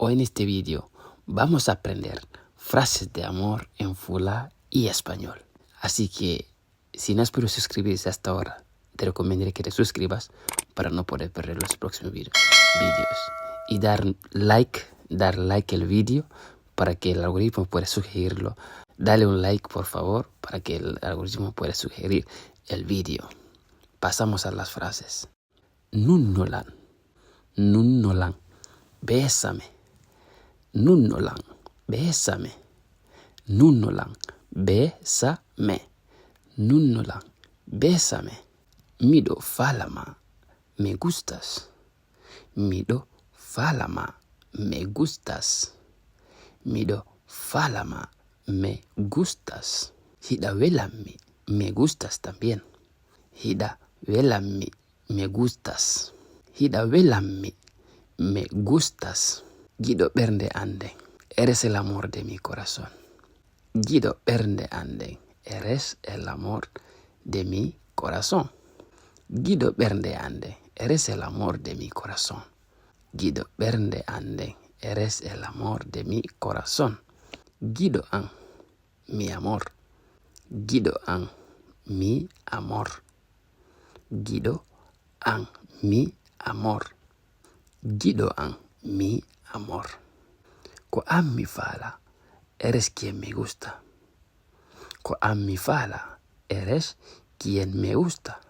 Hoy en este video vamos a aprender frases de amor en Fula y español. Así que si no has podido suscribirse hasta ahora, te recomendaría que te suscribas para no poder perder los próximos videos. Y dar like al video para que el algoritmo pueda sugerirlo. Dale un like, por favor, para que el algoritmo pueda sugerir el video. Pasamos a las frases. Nunnolan, bésame. Nunnolan, bésame. Nunnolan, bésame. Nunnolan, bésame. Mido falama, me gustas. Mido falama, me gustas. Mido falama, me gustas. Hida velami, me gustas también. Hida velami, me gustas. Hida velami, me gustas. Guido bernde ande, eres el amor de mi corazón. Guido bernde ande, eres el amor de mi corazón. Guido bernde ande, eres el amor de mi corazón. Guido bernde ande, eres el amor de mi corazón. Guido an, mi amor. Guido an, mi amor. Guido an, mi amor. Guido an, mi amor. Ko'am mi fala, eres quien me gusta. Ko'am mi fala, eres quien me gusta.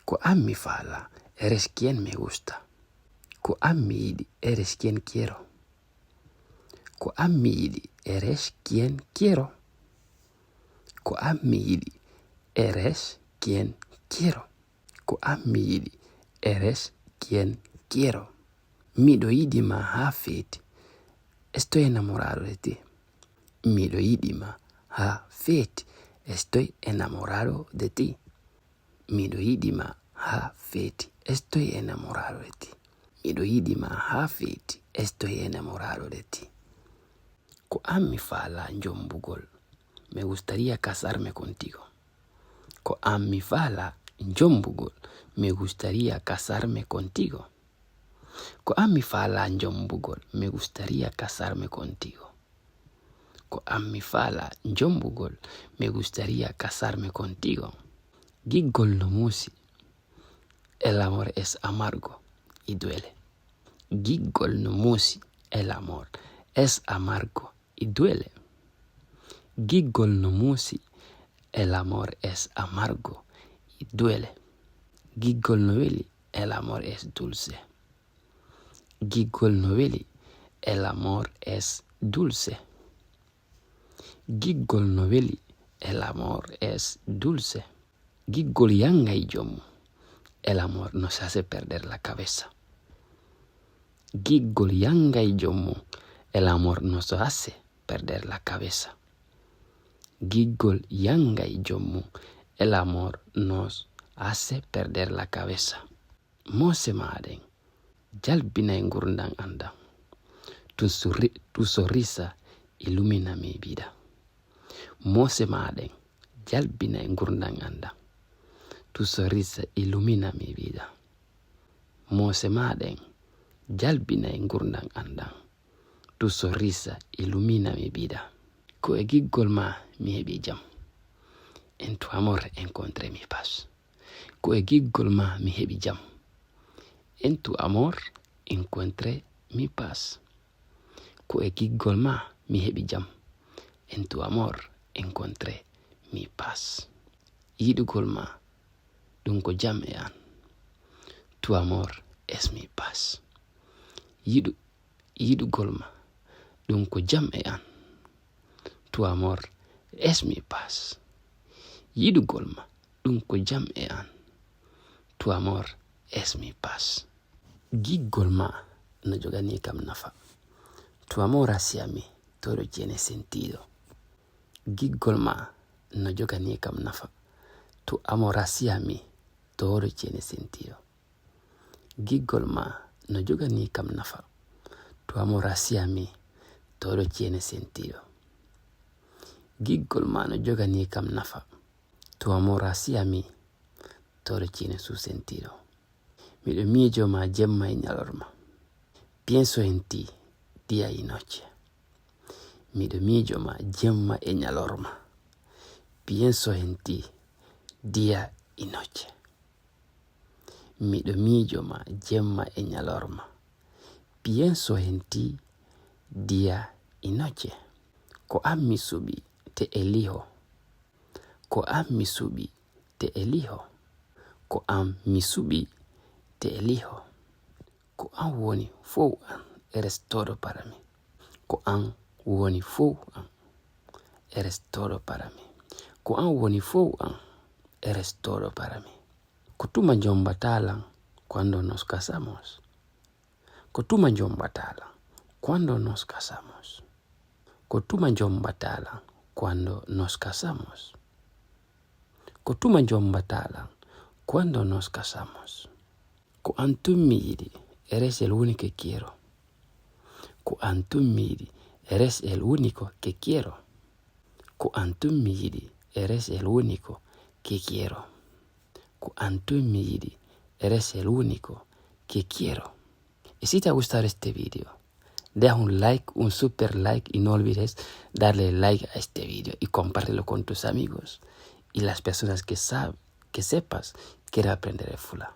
Ko'am mi fala, eres quien me gusta. Ko'am mi yidi, eres quien quiero. Ko'am mi yidi, eres quien quiero. Ko'am mi yidi, eres quien quiero. Ko'am mi yidi, eres quien quiero. Mido yidima ha feti, estoy enamorado de ti. Mido yidima ha feti, estoy enamorado de ti. Mido yidima ha feti, estoy enamorado de ti. Mido yidima ha feti, estoy enamorado de ti. Ko'am mi fala njombugol, me gustaría casarme contigo. Ko'am mi fala njombugol, me gustaría casarme contigo. Ko'am mi fala njombugol, me gustaría casarme contigo. Ko'am mi fala njombugol, me gustaría casarme contigo. Giggol no musi, el amor es amargo y duele. Giggol no musi, el amor es amargo y duele. Giggol no musi, el amor es amargo y duele. Giggol no veli, el amor es dulce. Giggol no veli, el amor es dulce. Giggol no veli, el amor es dulce. Giggol yanga y yomu, el amor nos hace perder la cabeza. Giggol yanga y yomu, el amor nos hace perder la cabeza. Giggol yanga y yomu, el amor nos hace perder la cabeza. Mose maden, jalbina ngurndang anda. Tu sonrisa ilumina mi vida. Mose maden, jalbina ngurndang anda. Tu sonrisa ilumina mi vida. Mose maden, jalbina ngurndang anda. Tu sonrisa ilumina mi vida. Ko e giggol ma mi heɓi jam. En tu amor encontré mi paz. Ko e giggol ma mi heɓi jam. En tu amor encontré mi paz. Ko e giggol ma mi heɓi jam. En tu amor encontré mi paz. Yiɗugol ma ɗum ko jam e an. Tu amor es mi paz. Yiɗugol ma ɗum ko jam e an. Tu amor es mi paz. Yiɗugol ma ɗum ko jam e an. Tu amor es mi paz. Giggol ma no jogani kam nafa. Tu amor hacia mí todo tiene sentido. Giggol ma no jogani kam nafa. Tu amor hacia mí todo tiene sentido. Giggol ma no jogani kam nafa. Tu amor hacia mí todo tiene sentido. Giggol ma no jogani kam nafa. Tu amor hacia mí todo tiene su sentido. Miɗo miijo ma jemma e ñalorma. Pienso en ti día y noche. Miɗo miijoma jemma e ñalorma. Pienso en ti día y noche. Miɗo miijoma jemma e ñalorma. Pienso en ti día y noche. Ko an mi suɓi te eliho. Ko an mi suɓi te eliho. Ko an mi suɓi te elijo. Ko an woni fow an eres todo para mí. Ko an woni fow an eres todo para mí. Ko an woni fow an eres todo para mí. Kutuma njombatala cuando nos casamos. Kutuma njombatala cuando nos casamos. Kutuma njombatala cuando nos casamos. Kutuma njombatala cuando nos casamos. Ko antum midi eres el único que quiero. Ko antum midi eres el único que quiero. Ko antum midi eres el único que quiero. Ko antum midi eres el único que quiero. Y si te ha gustado este video, deja un like, un super like, y no olvides darle like a este video y compártelo con tus amigos y las personas que sepas quieren aprender el Fula.